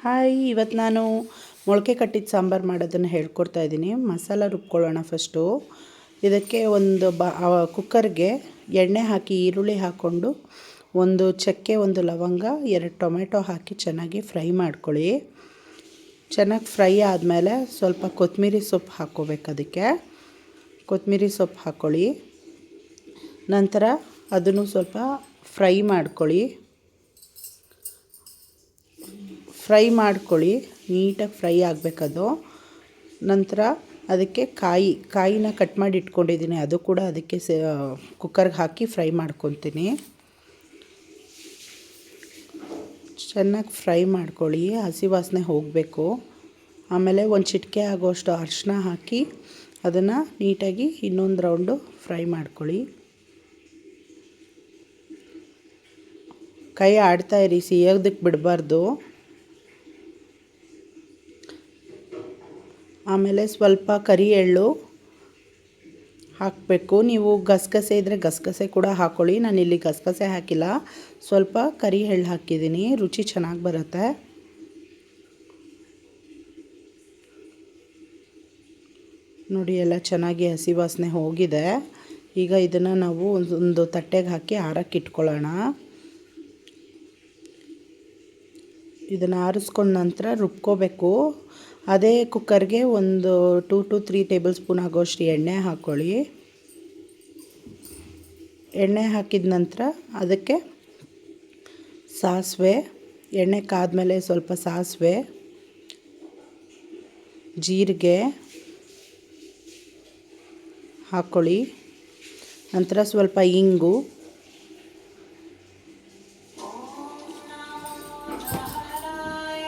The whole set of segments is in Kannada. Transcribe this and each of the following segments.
ಹಾಯ್, ಇವತ್ತು ನಾನು ಮೊಳಕೆ ಕಟ್ಟಿದ ಸಾಂಬಾರು ಮಾಡೋದನ್ನು ಹೇಳ್ಕೊಡ್ತಾ ಇದ್ದೀನಿ. ಮಸಾಲ ರುಬ್ಕೊಳ್ಳೋಣ. ಫಸ್ಟು ಇದಕ್ಕೆ ಒಂದು ಕುಕ್ಕರ್ಗೆ ಎಣ್ಣೆ ಹಾಕಿ ಈರುಳ್ಳಿ ಹಾಕ್ಕೊಂಡು ಒಂದು ಚಕ್ಕೆ, ಒಂದು ಲವಂಗ, 2 ಟೊಮೆಟೊ ಹಾಕಿ ಚೆನ್ನಾಗಿ ಫ್ರೈ ಮಾಡ್ಕೊಳ್ಳಿ. ಚೆನ್ನಾಗಿ ಫ್ರೈ ಆದಮೇಲೆ ಸ್ವಲ್ಪ ಕೊತ್ತಂಬರಿ ಸೊಪ್ಪು ಹಾಕ್ಕೋಬೇಕು. ಅದಕ್ಕೆ ಕೊತ್ತಂಬರಿ ಸೊಪ್ಪು ಹಾಕ್ಕೊಳ್ಳಿ. ನಂತರ ಅದನ್ನು ಸ್ವಲ್ಪ ಫ್ರೈ ಮಾಡ್ಕೊಳ್ಳಿ. ನೀಟಾಗಿ ಫ್ರೈ ಆಗಬೇಕದು. ನಂತರ ಅದಕ್ಕೆ ಕಾಯಿನ ಕಟ್ ಮಾಡಿ ಇಟ್ಕೊಂಡಿದ್ದೀನಿ, ಅದು ಕೂಡ ಅದಕ್ಕೆ ಕುಕ್ಕರ್ಗೆ ಹಾಕಿ ಫ್ರೈ ಮಾಡ್ಕೊತೀನಿ. ಚೆನ್ನಾಗಿ ಫ್ರೈ ಮಾಡ್ಕೊಳ್ಳಿ, ಹಸಿ ವಾಸನೆ ಹೋಗಬೇಕು. ಆಮೇಲೆ ಒಂದು ಚಿಟಿಕೆ ಆಗೋಷ್ಟು ಅರಿಶಿನ ಹಾಕಿ ಅದನ್ನು ನೀಟಾಗಿ ಇನ್ನೊಂದು ರೌಂಡು ಫ್ರೈ ಮಾಡ್ಕೊಳ್ಳಿ. ಕೈ ಆಡ್ತಾಯಿರಿ, ಸಿಯೋದಕ್ಕೆ ಬಿಡಬಾರ್ದು. ಆಮೇಲೆ ಸ್ವಲ್ಪ ಕರಿ ಎಳ್ಳು ಹಾಕಬೇಕು. ನೀವು ಗಸಗಸೆ ಇದ್ದರೆ ಗಸಗಸೆ ಕೂಡ ಹಾಕ್ಕೊಳ್ಳಿ. ನಾನಿಲ್ಲಿ ಗಸಗಸೆ ಹಾಕಿಲ್ಲ, ಸ್ವಲ್ಪ ಕರಿ ಎಳ್ಳು ಹಾಕಿದ್ದೀನಿ, ರುಚಿ ಚೆನ್ನಾಗಿ ಬರುತ್ತೆ. ನೋಡಿ, ಎಲ್ಲ ಚೆನ್ನಾಗಿ ಹಸಿ ವಾಸನೆ ಹೋಗಿದೆ. ಈಗ ಇದನ್ನು ನಾವು ಒಂದು ತಟ್ಟೆಗೆ ಹಾಕಿ ಆರಕ್ಕೆ ಇಟ್ಕೊಳ್ಳೋಣ. ಇದನ್ನು ಆರಿಸ್ಕೊಂಡ ನಂತರ ರುಬ್ಕೋಬೇಕು. ಅದೇ ಕುಕ್ಕರ್ಗೆ ಒಂದು 2 to 3 ಟೇಬಲ್ ಸ್ಪೂನ್ ಆಗೋಷ್ಟು ಎಣ್ಣೆ ಹಾಕ್ಕೊಳ್ಳಿ. ಎಣ್ಣೆ ಹಾಕಿದ ನಂತರ ಅದಕ್ಕೆ ಸಾಸಿವೆ, ಎಣ್ಣೆ ಕಾದ್ಮೇಲೆ ಸ್ವಲ್ಪ ಸಾಸಿವೆ, ಜೀರಿಗೆ ಹಾಕ್ಕೊಳ್ಳಿ. ನಂತರ ಸ್ವಲ್ಪ ಇಂಗು,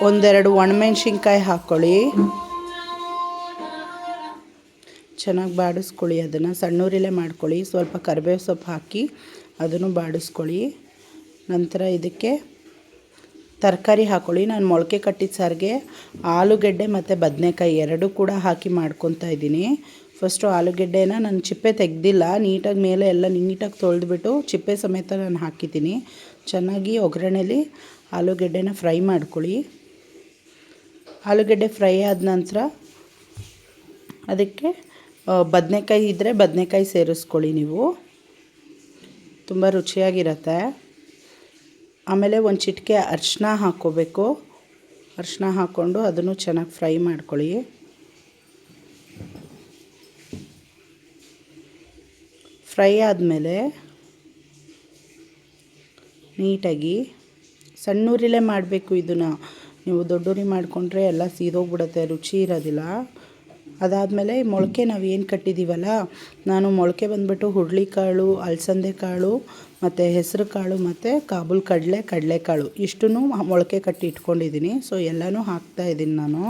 ಒಂದೆರಡು ಒಣಮೆಣ್ಸಿನ್ಕಾಯಿ ಹಾಕ್ಕೊಳ್ಳಿ. ಚೆನ್ನಾಗಿ ಬಾಡಿಸ್ಕೊಳ್ಳಿ. ಅದನ್ನು ಸಣ್ಣೂರಿಲೇ ಮಾಡ್ಕೊಳ್ಳಿ. ಸ್ವಲ್ಪ ಕರಿಬೇವು ಸೊಪ್ಪು ಹಾಕಿ ಅದನ್ನು ಬಾಡಿಸ್ಕೊಳ್ಳಿ. ನಂತರ ಇದಕ್ಕೆ ತರಕಾರಿ ಹಾಕ್ಕೊಳ್ಳಿ. ನಾನು ಮೊಳಕೆ ಕಟ್ಟಿದ ಸಾರಿಗೆ ಆಲೂಗೆಡ್ಡೆ ಮತ್ತು ಬದನೆಕಾಯಿ ಎರಡೂ ಕೂಡ ಹಾಕಿ ಮಾಡ್ಕೊತಾ ಇದ್ದೀನಿ. ಫಸ್ಟು ಆಲೂಗೆಡ್ಡೆನ ನಾನು ಚಿಪ್ಪೆ ತೆಗೆದಿಲ್ಲ, ನೀಟಾಗಿ ಮೇಲೆ ಎಲ್ಲ ನೀಟಾಗಿ ತೊಳೆದ್ಬಿಟ್ಟು ಚಿಪ್ಪೆ ಸಮೇತ ನಾನು ಹಾಕಿದ್ದೀನಿ. ಚೆನ್ನಾಗಿ ಒಗ್ಗರಣೆಲಿ ಆಲೂಗೆಡ್ಡೆನ ಫ್ರೈ ಮಾಡ್ಕೊಳ್ಳಿ. ಆಲೂಗೆಡ್ಡೆ ಫ್ರೈ ಆದ ನಂತರ ಅದಕ್ಕೆ ಬದನೆಕಾಯಿ ಇದ್ದರೆ ಬದನೆಕಾಯಿ ಸೇರಿಸ್ಕೊಳ್ಳಿ. ನೀವು ತುಂಬ ರುಚಿಯಾಗಿರುತ್ತೆ. ಆಮೇಲೆ ಒಂದು ಚಿಟಿಕೆ ಅರಿಶಿನ ಹಾಕ್ಕೋಬೇಕು. ಅರಿಶಿನ ಹಾಕ್ಕೊಂಡು ಅದನ್ನು ಚೆನ್ನಾಗಿ ಫ್ರೈ ಮಾಡ್ಕೊಳ್ಳಿ. ಫ್ರೈ ಆದಮೇಲೆ ನೀಟಾಗಿ ಸಣ್ಣೂರಿಲೇ ಮಾಡಬೇಕು. ಇದನ್ನು ನೀವು ದೊಡ್ಡೂರಿ ಮಾಡಿಕೊಂಡ್ರೆ ಎಲ್ಲ ಸೀದೋಗ್ಬಿಡುತ್ತೆ, ರುಚಿ ಇರೋದಿಲ್ಲ. ಅದಾದಮೇಲೆ ಮೊಳಕೆ ನಾವು ಏನು ಕಟ್ಟಿದ್ದೀವಲ್ಲ, ನಾನು ಮೊಳಕೆ ಬಂದುಬಿಟ್ಟು ಹುರುಳಿಕಾಳು, ಅಲಸಂದೆ ಕಾಳು ಮತ್ತು ಹೆಸರು ಕಾಳು ಮತ್ತು ಕಾಬೂಲ್ ಕಡಲೆಕಾಳು ಇಷ್ಟನ್ನು ಮೊಳಕೆ ಕಟ್ಟಿ ಇಟ್ಕೊಂಡಿದ್ದೀನಿ. ಸೊ ಎಲ್ಲನೂ ಹಾಕ್ತಾಯಿದ್ದೀನಿ ನಾನು.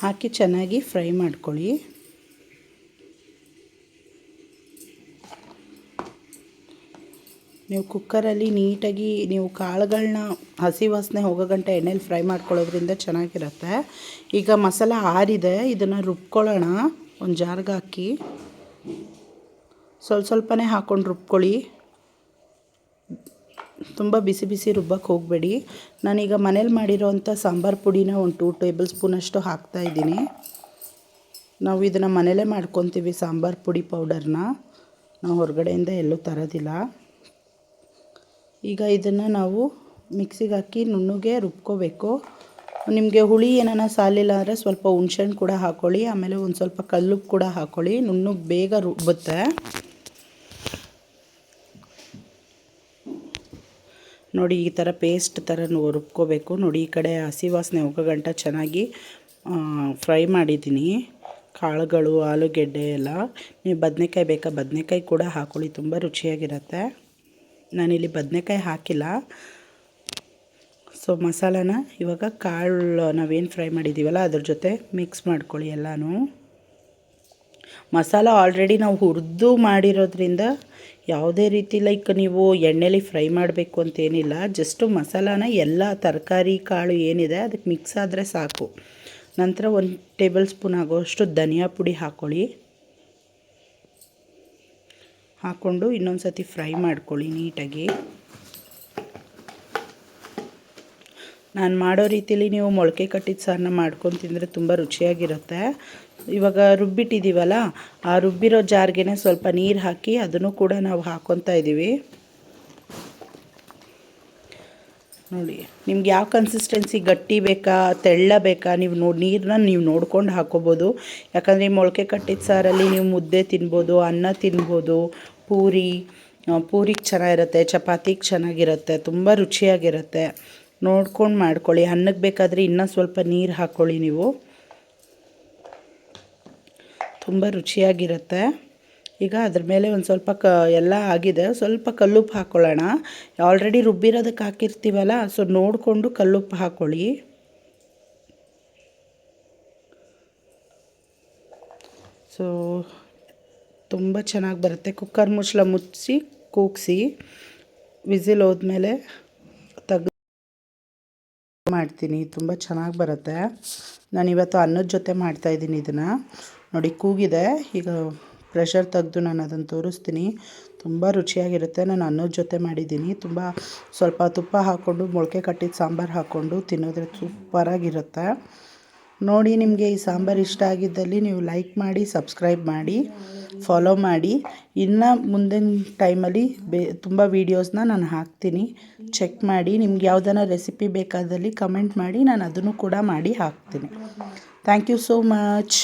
ಹಾಕಿ ಚೆನ್ನಾಗಿ ಫ್ರೈ ಮಾಡ್ಕೊಳ್ಳಿ. ನೀವು ಕುಕ್ಕರಲ್ಲಿ ನೀಟಾಗಿ ನೀವು ಕಾಳುಗಳನ್ನ ಹಸಿ ವಾಸನೆ ಹೋಗೋ ಗಂಟ ಎಣ್ಣೆಲಿ ಫ್ರೈ ಮಾಡ್ಕೊಳ್ಳೋದ್ರಿಂದ ಚೆನ್ನಾಗಿರುತ್ತೆ. ಈಗ ಮಸಾಲ ಆರಿದೆ, ಇದನ್ನು ರುಬ್ಕೊಳ್ಳೋಣ. ಒಂದು ಜಾರ್ಗೆ ಹಾಕಿ ಸ್ವಲ್ಪನೇ ಹಾಕ್ಕೊಂಡು ರುಬ್ಕೊಳ್ಳಿ. ತುಂಬ ಬಿಸಿ ಬಿಸಿ ರುಬ್ಬಕ್ಕೆ ಹೋಗಬೇಡಿ. ನಾನೀಗ ಮನೇಲಿ ಮಾಡಿರೋವಂಥ ಸಾಂಬಾರು ಪುಡಿನ ಒಂದು 2 ಟೇಬಲ್ ಸ್ಪೂನಷ್ಟು ಹಾಕ್ತಾಯಿದ್ದೀನಿ. ನಾವು ಇದನ್ನು ಮನೇಲೇ ಮಾಡ್ಕೊತೀವಿ, ಸಾಂಬಾರು ಪುಡಿ ಪೌಡರ್ನ. ನಾವು ಹೊರಗಡೆಯಿಂದ ಎಲ್ಲೂ ತರೋದಿಲ್ಲ. ಈಗ ಇದನ್ನು ನಾವು ಮಿಕ್ಸಿಗೆ ಹಾಕಿ ನುಣ್ಣಗೆ ರುಬ್ಕೋಬೇಕು. ನಿಮಗೆ ಹುಳಿ ಏನಾನ ಸಾಲಿಲ್ಲ ಅಂದರೆ ಸ್ವಲ್ಪ ಹುಣ್ಸೆಹಣ್ಣು ಕೂಡ ಹಾಕ್ಕೊಳ್ಳಿ. ಆಮೇಲೆ ಒಂದು ಸ್ವಲ್ಪ ಕಲ್ಲುಪ್ಪು ಕೂಡ ಹಾಕ್ಕೊಳ್ಳಿ, ನುಣ್ಣಗೆ ಬೇಗ ರುಬ್ಬುತ್ತೆ. ನೋಡಿ, ಈ ಥರ ಪೇಸ್ಟ್ ಥರ ರುಬ್ಕೋಬೇಕು. ನೋಡಿ, ಈ ಕಡೆ ಹಸಿ ವಾಸನೆ ಹೋಗೋ ಗಂಟ ಚೆನ್ನಾಗಿ ಫ್ರೈ ಮಾಡಿದ್ದೀನಿ ಕಾಳುಗಳು, ಆಲೂಗೆಡ್ಡೆ ಎಲ್ಲ. ನೀವು ಬದನೆಕಾಯಿ ಬೇಕಾ ಬದನೆಕಾಯಿ ಕೂಡ ಹಾಕ್ಕೊಳ್ಳಿ, ತುಂಬ ರುಚಿಯಾಗಿರುತ್ತೆ. ನಾನಿಲ್ಲಿ ಬದನೆಕಾಯಿ ಹಾಕಿಲ್ಲ. ಸೊ ಮಸಾಲಾನ ಇವಾಗ ಕಾಳು ನಾವೇನು ಫ್ರೈ ಮಾಡಿದ್ದೀವಲ್ಲ ಅದ್ರ ಜೊತೆ ಮಿಕ್ಸ್ ಮಾಡ್ಕೊಳ್ಳಿ ಎಲ್ಲನೂ. ಮಸಾಲ ಆಲ್ರೆಡಿ ನಾವು ಹುರಿದು ಮಾಡಿರೋದ್ರಿಂದ ಯಾವುದೇ ರೀತಿ ನೀವು ಎಣ್ಣೆಲಿ ಫ್ರೈ ಮಾಡಬೇಕು ಅಂತೇನಿಲ್ಲ. ಜಸ್ಟು ಮಸಾಲಾನ ಎಲ್ಲ ತರಕಾರಿ ಕಾಳು ಏನಿದೆ ಅದಕ್ಕೆ ಮಿಕ್ಸ್ ಆದರೆ ಸಾಕು. ನಂತರ 1 ಟೇಬಲ್ ಸ್ಪೂನ್ ಆಗೋಷ್ಟು ಧನಿಯಾ ಪುಡಿ ಹಾಕ್ಕೊಳ್ಳಿ. ಹಾಕ್ಕೊಂಡು ಇನ್ನೊಂದು ಸತಿ ಫ್ರೈ ಮಾಡ್ಕೊಳ್ಳಿ ನೀಟಾಗಿ. ನಾನು ಮಾಡೋ ರೀತಿಲಿ ನೀವು ಮೊಳಕೆ ಕಟ್ಟಿದ ಸಾರನ್ನ ಮಾಡ್ಕೊಂಡು ತಿಂದರೆ ತುಂಬ ರುಚಿಯಾಗಿರುತ್ತೆ. ಇವಾಗ ರುಬ್ಬಿಟ್ಟಿದ್ದೀವಲ್ಲ, ಆ ರುಬ್ಬಿರೋ ಜಾರ್ಗೆ ಸ್ವಲ್ಪ ನೀರು ಹಾಕಿ ಅದನ್ನು ಕೂಡ ನಾವು ಹಾಕ್ಕೊತಾ ಇದ್ದೀವಿ. ನೋಡಿ, ನಿಮ್ಗೆ ಯಾವ ಕನ್ಸಿಸ್ಟೆನ್ಸಿ, ಗಟ್ಟಿ ಬೇಕಾ ತೆಳ್ಳ ಬೇಕಾ, ನೀರನ್ನ ನೀವು ನೋಡ್ಕೊಂಡು ಹಾಕ್ಕೋಬೋದು. ಯಾಕಂದರೆ ಈ ಮೊಳಕೆ ಕಟ್ಟಿದ ಸಾರಲ್ಲಿ ನೀವು ಮುದ್ದೆ ತಿನ್ಬೋದು, ಅನ್ನ ತಿನ್ಬೋದು, ಪೂರಿಗೆ ಚೆನ್ನಾಗಿರುತ್ತೆ, ಚಪಾತಿಗೆ ಚೆನ್ನಾಗಿರುತ್ತೆ, ತುಂಬ ರುಚಿಯಾಗಿರುತ್ತೆ. ನೋಡ್ಕೊಂಡು ಮಾಡ್ಕೊಳ್ಳಿ. ಅನ್ನಕ್ಕೆ ಬೇಕಾದರೆ ಇನ್ನೂ ಸ್ವಲ್ಪ ನೀರು ಹಾಕ್ಕೊಳ್ಳಿ ನೀವು, ತುಂಬ ರುಚಿಯಾಗಿರುತ್ತೆ. ಈಗ ಅದ್ರ ಮೇಲೆ ಒಂದು ಸ್ವಲ್ಪ ಎಲ್ಲ ಆಗಿದೆ, ಸ್ವಲ್ಪ ಕಲ್ಲುಪ್ಪು ಹಾಕ್ಕೊಳ್ಳೋಣ. ಆಲ್ರೆಡಿ ರುಬ್ಬಿರೋದಕ್ಕೆ ಹಾಕಿರ್ತೀವಲ್ಲ, ಸೊ ನೋಡಿಕೊಂಡು ಕಲ್ಲುಪ್ಪು ಹಾಕ್ಕೊಳ್ಳಿ. ಸೊ ತುಂಬ ಚೆನ್ನಾಗಿ ಬರುತ್ತೆ. ಕುಕ್ಕರ್ ಮುಚ್ಚಳ ಮುಚ್ಚಿ ಕೂಗಿಸಿ ವಿಸಿಲ್ ಹೋದ್ಮೇಲೆ ಮಾಡ್ತೀನಿ. ತುಂಬ ಚೆನ್ನಾಗಿ ಬರುತ್ತೆ. ನಾನಿವತ್ತು ಅನ್ನದ ಜೊತೆ ಮಾಡ್ತಾಯಿದ್ದೀನಿ ಇದನ್ನು. ನೋಡಿ, ಕೂಗಿದೆ. ಈಗ ಪ್ರೆಷರ್ ತೆಗೆದು ನಾನು ಅದನ್ನು ತೋರಿಸ್ತೀನಿ. ತುಂಬ ರುಚಿಯಾಗಿರುತ್ತೆ. ನಾನು ಅನ್ನದ ಜೊತೆ ಮಾಡಿದ್ದೀನಿ. ಸ್ವಲ್ಪ ತುಪ್ಪ ಹಾಕ್ಕೊಂಡು ಮೊಳಕೆ ಕಟ್ಟಿದ ಸಾಂಬಾರು ಹಾಕ್ಕೊಂಡು ತಿನ್ನೋದ್ರೆ ಸೂಪರಾಗಿರುತ್ತೆ. ನೋಡಿ, ನಿಮಗೆ ಈ ಸಾಂಬಾರು ಇಷ್ಟ ಆಗಿದ್ದಲ್ಲಿ ನೀವು ಲೈಕ್ ಮಾಡಿ, ಸಬ್ಸ್ಕ್ರೈಬ್ ಮಾಡಿ, ಫಾಲೋ ಮಾಡಿ. ಇನ್ನು ಮುಂದಿನ ಟೈಮಲ್ಲಿ ತುಂಬ ವೀಡಿಯೋಸ್ನ ನಾನು ಹಾಕ್ತೀನಿ, ಚೆಕ್ ಮಾಡಿ. ನಿಮ್ಗೆ ಯಾವುದನ್ನ ರೆಸಿಪಿ ಬೇಕಾದಲ್ಲಿ ಕಮೆಂಟ್ ಮಾಡಿ, ನಾನು ಅದನ್ನು ಕೂಡ ಮಾಡಿ ಹಾಕ್ತೀನಿ. Thank you so much.